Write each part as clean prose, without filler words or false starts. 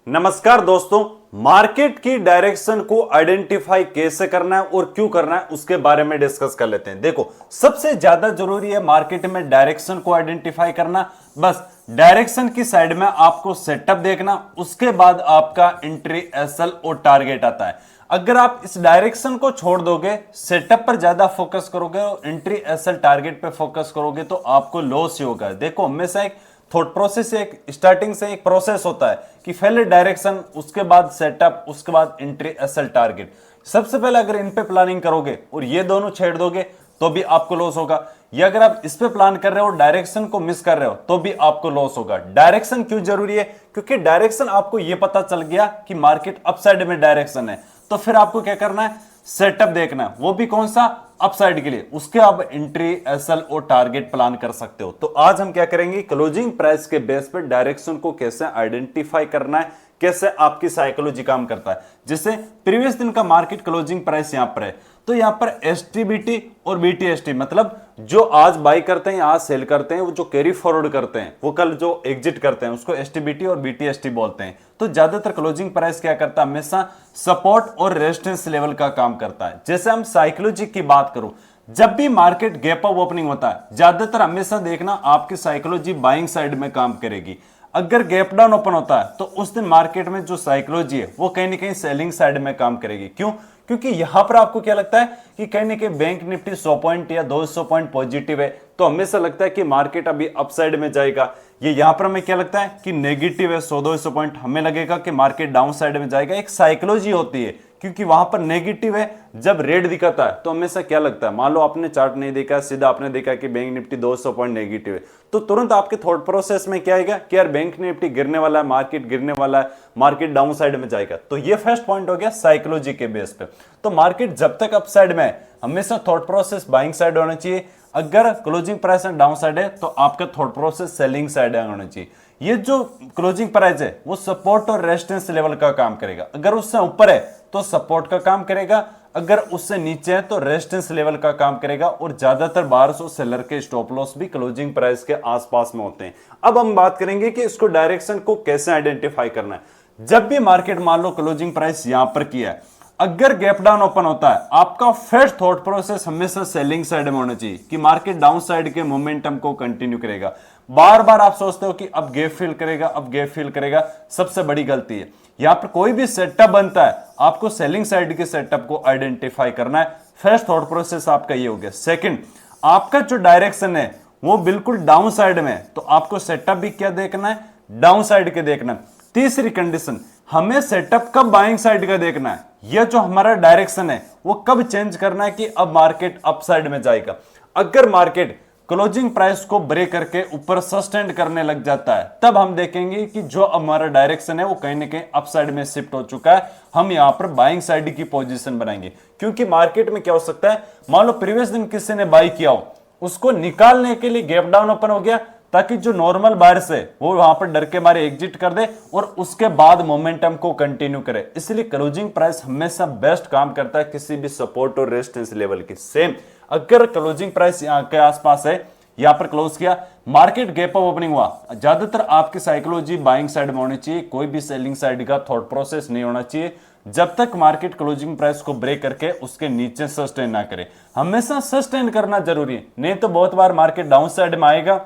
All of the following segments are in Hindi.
नमस्कार दोस्तों। मार्केट की डायरेक्शन को आइडेंटिफाई कैसे करना है और क्यों करना है उसके बारे में डिस्कस कर लेते हैं। देखो, सबसे ज्यादा जरूरी है मार्केट में डायरेक्शन को आइडेंटिफाई करना। बस डायरेक्शन की साइड में आपको सेटअप देखना, उसके बाद आपका एंट्री, एसएल और टारगेट आता है। अगर आप इस डायरेक्शन को छोड़ दोगे, सेटअप पर ज्यादा फोकस करोगे और एंट्री, एसएल, टारगेट पे फोकस करोगे तो आपको लॉस ही होगा। देखो, हमेशा एक थॉट प्रोसेस, एक स्टार्टिंग से एक प्रोसेस होता है कि पहले डायरेक्शन, उसके बाद सेटअप, उसके बाद एंट्री, एसएल, टारगेट। सबसे पहले अगर इन पे प्लानिंग करोगे और ये दोनों छेड़ दोगे तो भी आपको लॉस होगा, या अगर आप इस पे प्लान कर रहे हो डायरेक्शन को मिस कर रहे हो तो भी आपको लॉस होगा। डायरेक्शन क्यों जरूरी है? क्योंकि डायरेक्शन, आपको ये पता चल गया कि मार्केट अपसाइड में डायरेक्शन है, तो फिर आपको क्या करना है? सेटअप देखना है, वो भी कौन सा? अपसाइड के लिए। उसके आप एंट्री, एसएल और टारगेट प्लान कर सकते हो। तो आज हम क्या करेंगे, क्लोजिंग प्राइस के बेस पर डायरेक्शन को कैसे आइडेंटिफाई करना है, कैसे आपकी साइकोलॉजी काम करता है। जैसे प्रीवियस दिन का मार्केट क्लोजिंग प्राइस यहां पर है, तो यहां पर एसटीबीटी और बीटीएसटी, मतलब जो आज बाई करते हैं, आज सेल करते हैं, वो जो कैरी फॉरवर्ड करते हैं, वो कल जो एग्जिट करते हैं, उसको एसटीबीटी और बीटीएसटी बोलते हैं। तो ज्यादातर क्लोजिंग प्राइस क्या करता है? हमेशा सपोर्ट और रेजिस्टेंस लेवल का काम करता है। जैसे हम साइकोलॉजी की बात करूं, जब भी मार्केट गैप अप ओपनिंग होता है, ज्यादातर हमेशा देखना आपकी साइकोलॉजी बाइंग साइड में काम करेगी। अगर गैप डाउन ओपन होता है तो उस दिन मार्केट में जो साइकोलॉजी है वो कहीं ना कहीं सेलिंग साइड में काम करेगी। क्यों? क्योंकि यहां पर आपको क्या लगता है कि कहीं ना कहीं बैंक निफ्टी 100 पॉइंट या 200 पॉइंट पॉजिटिव है, तो हमेशा लगता है कि मार्केट अभी अपसाइड में जाएगा। ये यहां पर हमें क्या लगता है कि नेगेटिव है 100-200 पॉइंट, हमें लगेगा कि मार्केट डाउन साइड में जाएगा। एक साइकोलॉजी होती है, क्योंकि वहां पर नेगेटिव है। जब रेड दिखाता है तो हमेशा क्या लगता है, मान लो आपने चार्ट नहीं देखा, सीधा आपने देखा कि बैंक निफ्टी 200 पॉइंट नेगेटिव है, तो तुरंत आपके थॉट प्रोसेस में क्या आएगा कि यार बैंक निफ्टी गिरने वाला है, मार्केट गिरने वाला है, मार्केट डाउन साइड में जाएगा। तो ये फर्स्ट पॉइंट हो गया साइकोलॉजी के बेस पे। तो मार्केट जब तक अप साइड में है, हमेशा थॉट प्रोसेस बाइंग साइड होना चाहिए। अगर क्लोजिंग प्राइस डाउन साइड है तो आपका थॉट प्रोसेस सेलिंग साइड होना चाहिए। ये जो क्लोजिंग प्राइस है वो सपोर्ट और रेजिस्टेंस लेवल का काम करेगा। अगर उससे ऊपर है तो सपोर्ट का काम करेगा, अगर उससे नीचे है तो रेजिस्टेंस लेवल का काम करेगा। और ज्यादातर बायर्स और सेलर के स्टॉप लॉस भी क्लोजिंग प्राइस के आसपास में होते हैं। अब हम बात करेंगे कि इसको डायरेक्शन को कैसे आइडेंटिफाई करना है। जब भी मार्केट मान लो क्लोजिंग प्राइस यहां पर किया है, अगर गैप डाउन ओपन होता है, आपका फर्स्ट थॉट प्रोसेस हमेशा सेलिंग साइड में होना चाहिए कि मार्केट डाउन साइड के मोमेंटम को कंटिन्यू करेगा। बार बार आप सोचते हो कि अब गैप फिल करेगा, अब गैप फिल करेगा, सबसे बड़ी गलती है। यहां पर कोई भी सेटअप बनता है, आपको सेलिंग साइड के सेटअप को आइडेंटिफाई करना है। फर्स्ट थॉट प्रोसेस आपका ये हो गया। सेकंड, आपका जो डायरेक्शन है वो बिल्कुल डाउन साइड में है, तो आपको सेटअप भी क्या देखना है? डाउन साइड के देखना है। तीसरी कंडीशन, हमें सेटअप कब बाइंग साइड का देखना है, यह जो हमारा डायरेक्शन है वो कब चेंज करना है कि अब मार्केट अप साइड में जाएगा। अगर मार्केट क्लोजिंग प्राइस को ब्रेक करके ऊपर सस्टेन करने लग जाता है, तब हम देखेंगे कि जो हमारा डायरेक्शन है वो कहीं ना कहीं अप साइड में शिफ्ट हो चुका है। हम यहां पर बाइंग साइड की पोजीशन बनाएंगे, क्योंकि मार्केट में क्या हो सकता है, मान लो प्रीवियस दिन किसी ने बाई किया हो, उसको निकालने के लिए गैप डाउन ओपन हो गया, ताकि जो नॉर्मल बायर्स है वो वहां पर डर के मारे एग्जिट कर दे और उसके बाद मोमेंटम को कंटिन्यू करे। इसलिए क्लोजिंग प्राइस हमेशा बेस्ट काम करता है किसी भी सपोर्ट और रेजिस्टेंस लेवल की। सेम, अगर क्लोजिंग प्राइस यहां के आसपास है, यहां पर क्लोज किया, मार्केट गैप अप ओपनिंग हुआ, ज्यादातर आपकी साइकोलॉजी बाइंग साइड में होनी चाहिए, कोई भी सेलिंग साइड का थॉट प्रोसेस नहीं होना चाहिए जब तक मार्केट क्लोजिंग प्राइस को ब्रेक करके उसके नीचे सस्टेन ना करे। हमेशा सस्टेन करना जरूरी है, नहीं तो बहुत बार मार्केट डाउन साइड में आएगा,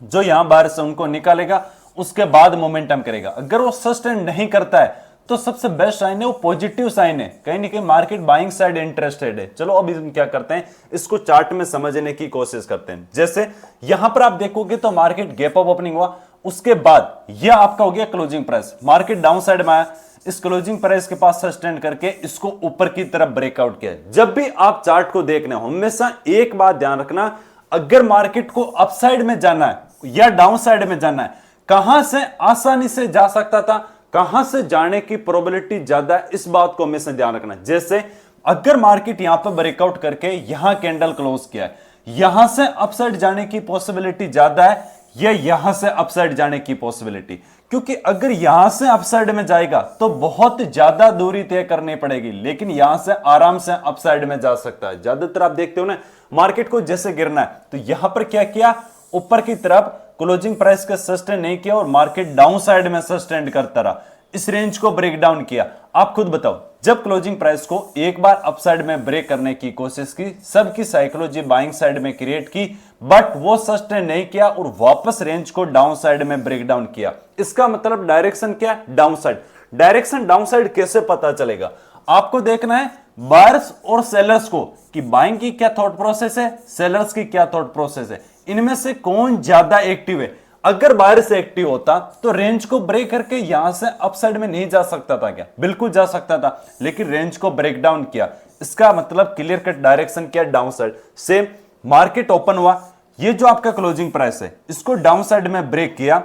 जो यहां बाहर से उनको निकालेगा, उसके बाद मोमेंटम करेगा। अगर वो सस्टेन नहीं करता है तो सबसे बेस्ट साइन है वो पॉजिटिव साइन है, कहीं ना कहीं मार्केट बाइंग साइड इंटरेस्टेड है। चलो अभी हम क्या करते हैं, इसको चार्ट में समझने की कोशिश करते हैं। जैसे यहां पर आप देखोगे तो मार्केट गैप अप ओपनिंग हुआ, उसके बाद यह आपका हो गया closing price, market down side में आया, इस क्लोजिंग प्राइस के पास सस्टेन करके इसको ऊपर की तरफ ब्रेकआउट किया। जब भी आप चार्ट को देखना, हमेशा एक बात ध्यान रखना, अगर मार्केट को अपसाइड में जाना है या डाउन साइड में जाना है, कहां से आसानी से जा सकता था, कहां से जाने की प्रोबेबिलिटी ज्यादा है, इस बात को हमेशा ध्यान रखना। जैसे अगर मार्केट यहां पर ब्रेकआउट करके यहां कैंडल क्लोज किया है, यहां से अपसाइड जाने की पॉसिबिलिटी ज्यादा है या यहां से अपसाइड जाने की पॉसिबिलिटी? क्योंकि अगर यहां से अपसाइड में जाएगा तो बहुत ज्यादा दूरी तय करनी पड़ेगी, लेकिन यहां से आराम से अपसाइड में जा सकता है। ज्यादातर आप देखते हो ना, मार्केट को जैसे गिरना है तो यहां पर क्या किया, ऊपर की तरफ क्लोजिंग प्राइस का सस्टेन नहीं किया और मार्केट डाउन साइड में सस्टेन करता रहा। इस रेंज को ब्रेक डाउन किया। आप खुद बताओ, जब क्लोजिंग प्राइस को एक बार अपसाइड में ब्रेक करने की कोशिश की, सबकी साइकोलॉजी बाइंग साइड में क्रिएट की, बट वो सस्टेन नहीं किया और वापस रेंज को डाउन साइड में ब्रेक डाउन किया। इसका मतलब डायरेक्शन क्या? Down side. Direction down side कैसे पता चलेगा? आपको देखना है बायर्स और सेलर्स को कि बाइंग की क्या थॉट प्रोसेस है, सेलर्स की क्या थॉट प्रोसेस है, इनमें से कौन ज्यादा एक्टिव है। अगर बायर्स एक्टिव होता तो रेंज को ब्रेक करके यहां से अपसाइड में नहीं जा सकता था क्या? बिल्कुल जा सकता था, लेकिन रेंज को ब्रेक डाउन किया। इसका मतलब क्लियर कट डायरेक्शन क्या? Down side. Same market open हुआ, ये जो आपका क्लोजिंग प्राइस है इसको डाउन साइड में ब्रेक किया,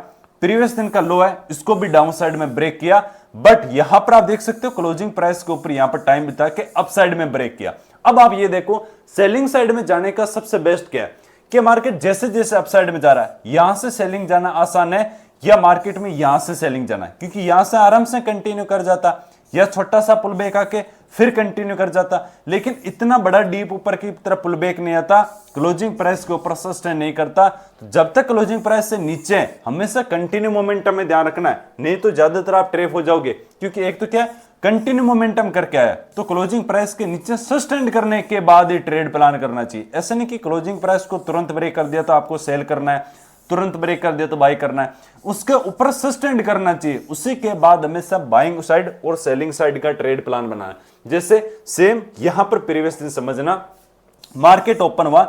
प्रीवियस दिन का लो है इसको भी डाउन साइड में ब्रेक किया, बट यहां पर आप देख सकते हो क्लोजिंग प्राइस के ऊपर यहां पर टाइम बिता के अप साइड में ब्रेक किया। अब आप ये देखो, सेलिंग साइड में जाने का सबसे बेस्ट क्या है कि मार्केट जैसे जैसे अपसाइड में जा रहा है यहां से सेलिंग जाना आसान है या मार्केट में यहां से सेलिंग जाना है, क्योंकि यहां से आराम से कंटिन्यू कर जाता या छोटा सा पुल बैक आके फिर कंटिन्यू कर जाता, लेकिन इतना बड़ा डीप ऊपर की तरफ पुल बैक नहीं आता, क्लोजिंग प्राइस के ऊपर सस्टेन नहीं करता। तो जब तक क्लोजिंग प्राइस से नीचे है हमेशा कंटिन्यू मोमेंटम में ध्यान रखना है, नहीं तो ज्यादातर आप ट्रैप हो जाओगे, क्योंकि एक तो क्या कंटिन्यू मोमेंटम करके आया तो क्लोजिंग प्राइस के नीचे सस्टेन करने के बाद ही ट्रेड प्लान करना चाहिए। ऐसा नहीं कि क्लोजिंग प्राइस को तुरंत ब्रेक कर दिया तो आपको सेल करना है, तुरंत ब्रेक कर दिया तो बाई करना है, उसके ऊपर सस्टेन करना चाहिए, उसी के बाद हमेशा बाइंग साइड और सेलिंग साइड का ट्रेड प्लान बनाना है। जैसे सेम यहां पर प्रीवियस दिन समझना, मार्केट ओपन हुआ,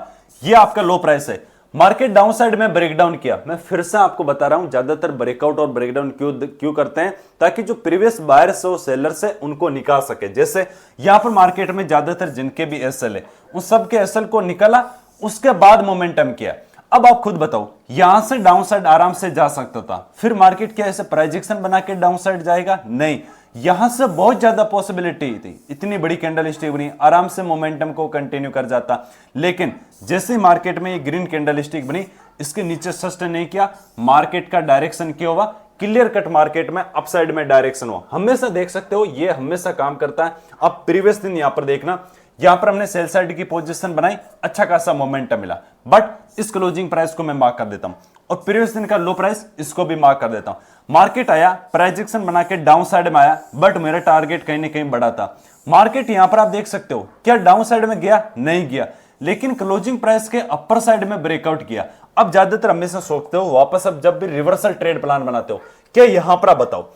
ये आपका लो प्राइस है, मार्केट डाउन साइड में ब्रेकडाउन किया। मैं फिर से आपको बता रहा हूं ज्यादातर ब्रेकआउट और ब्रेकडाउन क्यों करते हैं, ताकि जो प्रीवियस बायर्स और सेलर्स है उनको निकाल सके। जैसे यहां पर मार्केट में ज्यादातर जिनके भी एसएल है उस सब के एसएल को निकाला, उसके बाद मोमेंटम किया। अब आप खुद बताओ, यहां से डाउन साइड आराम से जा सकता था, फिर मार्केट क्या ऐसे प्राइजेक्शन बना के डाउन साइड जाएगा? नहीं, यहां से बहुत ज्यादा पॉसिबिलिटी थी, इतनी बड़ी कैंडल स्टिक बनी, आराम से मोमेंटम को कंटिन्यू कर जाता, लेकिन जैसे ही मार्केट में ये ग्रीन कैंडल स्टिक बनी, इसके नीचे सस्टेन नहीं किया, मार्केट का डायरेक्शन क्या हुआ? क्लियर कट मार्केट में अपसाइड में डायरेक्शन हुआ। हमेशा देख सकते हो ये हमेशा काम करता है। अब प्रीवियस दिन यहां पर देखना, यहां पर हमने सेल साइड की पोजीशन बनाई, अच्छा खासा मोमेंटम मिला, बट इस क्लोजिंग प्राइस को मैं मार्क कर देता हूं और प्रीवियस दिन का लो प्राइस इसको भी मार्क कर देता हूं। मार्केट आया, प्राइजेक्शन बना के डाउन साइड में आया, बट मेरा टारगेट कहीं ना कहीं बड़ा था। मार्केट यहां पर आप देख सकते हो क्या डाउन साइड में गया? नहीं गया, लेकिन क्लोजिंग प्राइस के अपर साइड में ब्रेकआउट किया। अब ज्यादातर हमेशा सोचते हो वापस, अब जब भी रिवर्सल ट्रेड प्लान बनाते हो, क्या यहां पर आप बताओ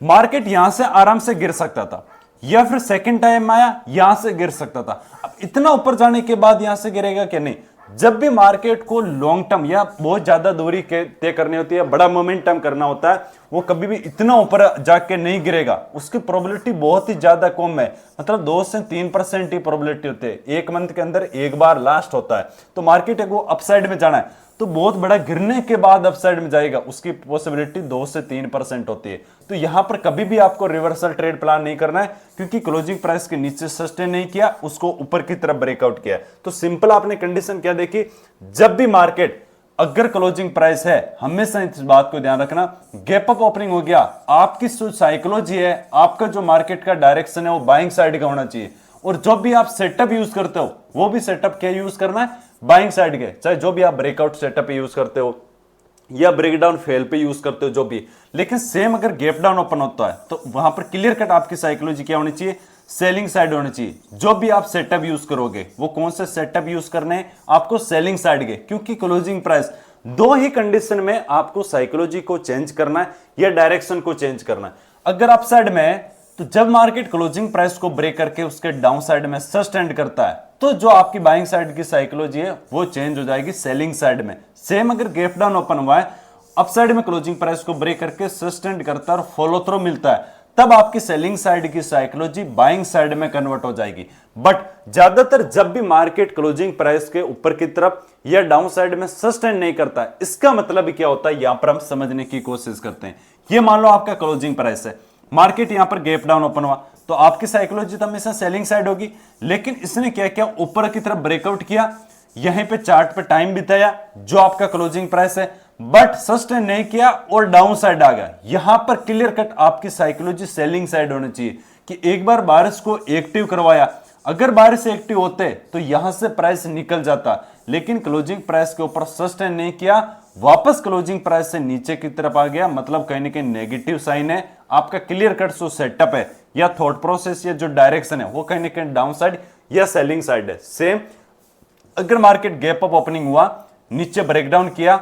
मार्केट यहां से आराम से गिर सकता था या फिर सेकंड टाइम आया यहां से गिर सकता था। अब इतना ऊपर जाने के बाद यहां से गिरेगा क्या? नहीं। जब भी मार्केट को लॉन्ग टर्म या बहुत ज्यादा दूरी तय करनी होती है, बड़ा मोमेंटम करना होता है, वो कभी भी इतना ऊपर जाके नहीं गिरेगा, उसकी प्रोबेबिलिटी बहुत ही ज्यादा कम है, मतलब 2 से 3% ही प्रोबेबिलिटी होती है। एक मंथ के अंदर एक बार लास्ट होता है, तो मार्केट को अपसाइड में जाना है तो बहुत बड़ा गिरने के बाद अपसाइड में जाएगा, उसकी पॉसिबिलिटी 2 से 3% होती है। तो यहां पर कभी भी आपको रिवर्सल ट्रेड प्लान नहीं करना है, क्योंकि क्लोजिंग प्राइस के नीचे सस्टेन नहीं किया, उसको ऊपर की तरफ ब्रेकआउट किया। तो सिंपल आपने कंडीशन क्या देखी, जब भी मार्केट अगर क्लोजिंग प्राइस है, हमेशा इस बात को ध्यान रखना, गैप अप ओपनिंग हो गया, आपकी जो साइकोलॉजी है, आपका जो मार्केट का डायरेक्शन है वो बाइंग साइड का होना चाहिए। और जब भी आप सेटअप यूज करते हो, वो भी सेटअप क्या यूज करना है? बाइंग साइड के, चाहे जो भी आप ब्रेकआउट सेटअप यूज करते हो या ब्रेकडाउन फेल पे यूज करते हो, जो भी। लेकिन सेम अगर गैप डाउन ओपन होता है तो वहां पर क्लियर कट आपकी साइकोलॉजी क्या होनी चाहिए? सेलिंग साइड होनी चाहिए। जो भी आप सेटअप यूज करोगे, वो कौन से सेटअप यूज करने हैं? आपको सेलिंग साइड के, क्योंकि क्लोजिंग प्राइस दो ही कंडीशन में आपको साइकोलॉजी को चेंज करना है या डायरेक्शन को चेंज करना है। अगर अप साइड में है तो जब मार्केट क्लोजिंग प्राइस को ब्रेक करके उसके डाउन साइड में सस्टेन करता है, तो जो आपकी बाइंग साइड की साइकोलॉजी है वो चेंज हो जाएगी सेलिंग साइड में। सेम अगर गैप डाउन ओपन हुआ है, अप साइड में क्लोजिंग प्राइस को ब्रेक करके सस्टेन करता है और फॉलो थ्रू मिलता है, तब आपकी सेलिंग साइड की साइकोलॉजी बाइंग साइड में कन्वर्ट हो जाएगी। बट ज्यादातर जब भी मार्केट क्लोजिंग प्राइस के ऊपर की तरफ या डाउन साइड में सस्टेन नहीं करता, इसका मतलब क्या होता है यहां पर हम समझने की कोशिश करते हैं। ये मान लो आपका क्लोजिंग प्राइस है, मार्केट यहां पर गैप डाउन ओपन हुआ, तो आपकी साइकोलॉजी तो हमेशा सेलिंग साइड होगी, लेकिन इसने क्या किया? ऊपर की तरफ ब्रेकआउट किया, यहीं पे चार्ट पे टाइम बिताया जो आपका क्लोजिंग प्राइस है, बट सस्टेन नहीं किया और डाउन साइड आ गया। यहां पर क्लियर कट आपकी साइकोलॉजी सेलिंग साइड होनी चाहिए कि एक बार बारिश को एक्टिव करवाया, अगर बारिश एक्टिव होते तो यहां से प्राइस निकल जाता, लेकिन क्लोजिंग प्राइस के ऊपर सस्टेन नहीं किया, वापस क्लोजिंग प्राइस से नीचे की तरफ आ गया, मतलब कहीं ना कहीं नेगेटिव साइन है, आपका क्लियर कट जो सेटअप है या थॉट प्रोसेस या जो डायरेक्शन है वो कहीं ना कहीं डाउन साइड या सेलिंग साइड है। सेम अगर मार्केट गैप अप ओपनिंग हुआ, नीचे ब्रेकडाउन किया,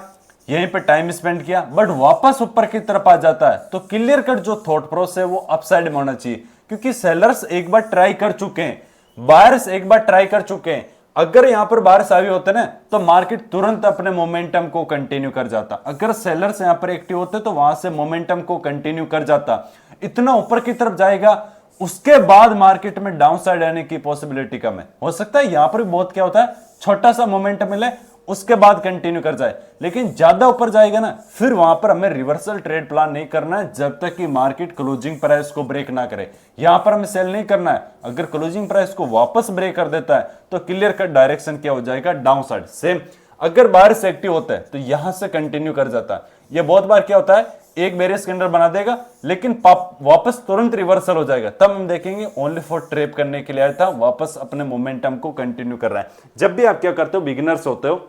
यहीं पे टाइम स्पेंड किया, बट वापस ऊपर की तरफ आ जाता है, तो क्लियर कट जो थॉट प्रोसेस है वो अपसाइड में होना चाहिए, क्योंकि सेलर्स एक बार ट्राई कर चुके हैं, बायर्स एक बार ट्राई कर चुके हैं। अगर यहां पर बायर्स आए होते ना तो मार्केट तुरंत अपने मोमेंटम को कंटिन्यू कर जाता। अगर सेलर्स यहां पर एक्टिव होते तो वहां से मोमेंटम को कंटिन्यू कर जाता, इतना ऊपर की तरफ जाएगा, उसके बाद मार्केट में डाउन साइड आने की पॉसिबिलिटी कम है। हो सकता है यहां पर भी बहुत क्या होता है, छोटा सा मोमेंटम मिले उसके बाद कंटिन्यू कर जाए, लेकिन ज्यादा ऊपर जाएगा ना, फिर वहां पर हमें रिवर्सल ट्रेड प्लान नहीं करना है जब तक कि मार्केट क्लोजिंग प्राइस को ब्रेक ना करे। यहां पर हमें सेल नहीं करना है। अगर क्लोजिंग प्राइस को वापस ब्रेक कर देता है तो क्लियर कट डायरेक्शन क्या हो जाएगा, डाउन साइड। सेम अगर बायर्स एक्टिव होता है तो यहां से कंटिन्यू कर जाता है। यह बहुत बार क्या होता है, एक बेरियस कैंडल बना देगा लेकिन वापस तुरंत रिवर्सल हो जाएगा, तब हम देखेंगे ओनली फॉर ट्रेप करने के लिए आया था, वापस अपने मोमेंटम को कंटिन्यू कर रहा है। जब भी आप क्या करते हो, बिगिनर्स होते हो,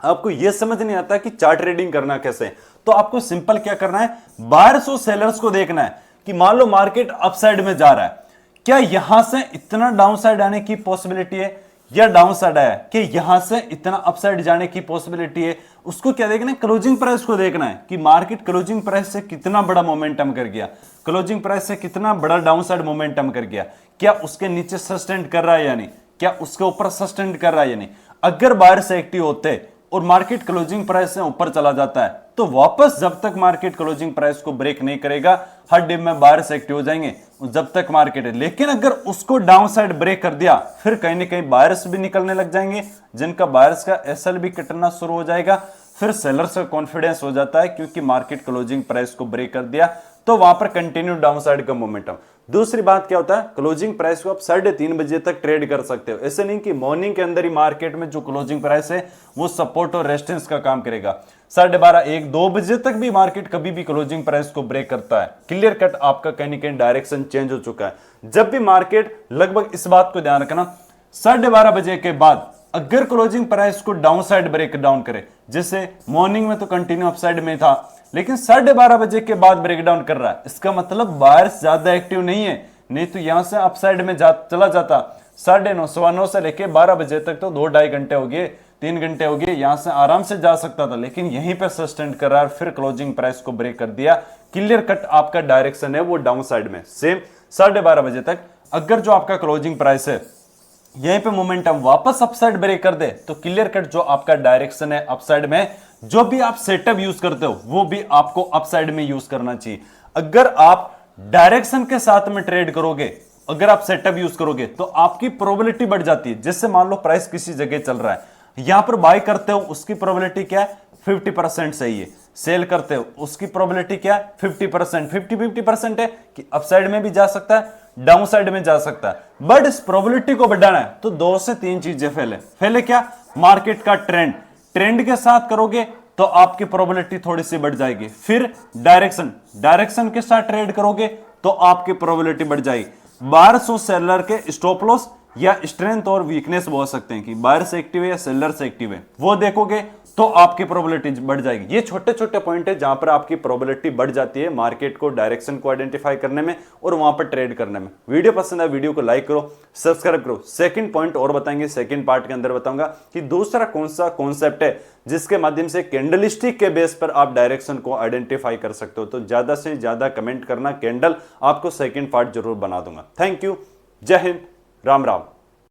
आपको यह समझ नहीं आता कि चार्ट ट्रेडिंग करना कैसे है, तो आपको सिंपल क्या करना है, बायर्स और सेलर्स को देखना है कि मान लो मार्केट अपसाइड में जा रहा है, क्या यहां से इतना डाउन साइड आने की पॉसिबिलिटी है, या डाउन साइड आया कि यहां से इतना अपसाइड जाने की पॉसिबिलिटी है। उसको क्या देखना है, क्लोजिंग प्राइस को देखना है कि मार्केट क्लोजिंग प्राइस से कितना बड़ा मोमेंटम कर गया, क्लोजिंग प्राइस से कितना बड़ा डाउन साइड मोमेंटम कर गया, क्या उसके नीचे सस्टेंड कर रहा है या नहीं, क्या उसके ऊपर सस्टेंड कर रहा है या नहीं। अगर बायर्स एक्टिव होते और मार्केट क्लोजिंग प्राइस से ऊपर चला जाता है तो वापस जब तक मार्केट क्लोजिंग प्राइस को ब्रेक नहीं करेगा, हर डे में बायर्स एक्टिव हो जाएंगे जब तक मार्केट है। लेकिन अगर उसको डाउन साइड ब्रेक कर दिया, फिर कहीं ना कहीं बायर्स भी निकलने लग जाएंगे, जिनका बायर्स का एसएल भी कटना शुरू हो जाएगा, फिर सेलर्स का कॉन्फिडेंस हो जाता है क्योंकि मार्केट क्लोजिंग प्राइस को ब्रेक कर दिया, तो वहां पर कंटिन्यू डाउन साइड का मोमेंटम। दूसरी बात क्या होता है, क्लोजिंग प्राइस को आप 3:30 बजे तक ट्रेड कर सकते हो। ऐसे नहीं कि मॉर्निंग के अंदर ही मार्केट में जो क्लोजिंग प्राइस है वो सपोर्ट और रेजिस्टेंस का काम करेगा। 12:30, 1, 2 बजे तक भी मार्केट कभी भी क्लोजिंग प्राइस को ब्रेक करता है, क्लियर कट आपका कहीं ना कहीं डायरेक्शन चेंज हो चुका है। जब भी मार्केट, लगभग इस बात को ध्यान रखना, 12:30 बजे के बाद अगर क्लोजिंग प्राइस को डाउन साइड ब्रेक डाउन करे, जैसे मॉर्निंग में तो कंटिन्यू अपसाइड में था लेकिन 12:30 बजे के बाद ब्रेक डाउन कर रहा है, इसका मतलब बायर्स ज्यादा एक्टिव नहीं है, नहीं तो यहां से अपसाइड में चला जाता। 9:30, 9:15 से लेके 12 बजे तक तो 2-2.5 घंटे हो गए, 3 घंटे हो गए, यहां से आराम से जा सकता था, लेकिन यहीं पे सस्टेंड कर रहा है, फिर क्लोजिंग प्राइस को ब्रेक कर दिया, क्लियर कट आपका डायरेक्शन है वो डाउन साइड में। सेम 12:30 बजे तक अगर जो आपका क्लोजिंग प्राइस है यहीं पे मोमेंटम वापस अपसाइड ब्रेक कर दे, तो क्लियर कट जो आपका डायरेक्शन है अपसाइड में, जो भी आप सेटअप यूज करते हो वो भी आपको अपसाइड में यूज करना चाहिए। अगर आप डायरेक्शन के साथ में ट्रेड करोगे, अगर आप सेटअप यूज करोगे तो आपकी प्रोबेबिलिटी बढ़ जाती है। जैसे मान लो प्राइस किसी जगह चल रहा है, यहां पर बाय करते हो, उसकी प्रोबेबिलिटी क्या है, 50% सही है। सेल करते हो, उसकी प्रोबेबिलिटी क्या है, 50%, 50% है कि अपसाइड में भी जा सकता है, डाउन साइड में जा सकता है। बट इस प्रोबेबिलिटी को बढ़ाना है तो 2 से 3 चीजें फैले क्या, मार्केट का ट्रेंड के साथ करोगे तो आपकी प्रोबेबिलिटी थोड़ी सी बढ़ जाएगी। फिर डायरेक्शन के साथ ट्रेड करोगे तो आपकी प्रोबेबिलिटी बढ़ जाएगी। बायर्स और सेलर के स्टॉप लॉस या स्ट्रेंथ और वीकनेस बोल सकते हैं कि बायर्स एक्टिव है या सेलर्स एक्टिव है, वो देखोगे तो आपकी प्रोबेबिलिटी बढ़ जाएगी। ये छोटे छोटे पॉइंट है जहां पर आपकी प्रोबेबिलिटी बढ़ जाती है मार्केट को, डायरेक्शन को आइडेंटिफाई करने में और वहां पर ट्रेड करने में। वीडियो पसंद है, वीडियो को लाइक करो, सब्सक्राइब करो। सेकंड पॉइंट और बताएंगे, सेकंड पार्ट के अंदर बताऊंगा कि दूसरा कौन सा कॉन्सेप्ट है जिसके माध्यम से कैंडलस्टिक के बेस पर आप डायरेक्शन को आइडेंटिफाई कर सकते हो। तो ज्यादा से ज्यादा कमेंट करना, कैंडल आपको सेकंड पार्ट जरूर बना दूंगा। थैंक यू, जय हिंद, राम राम।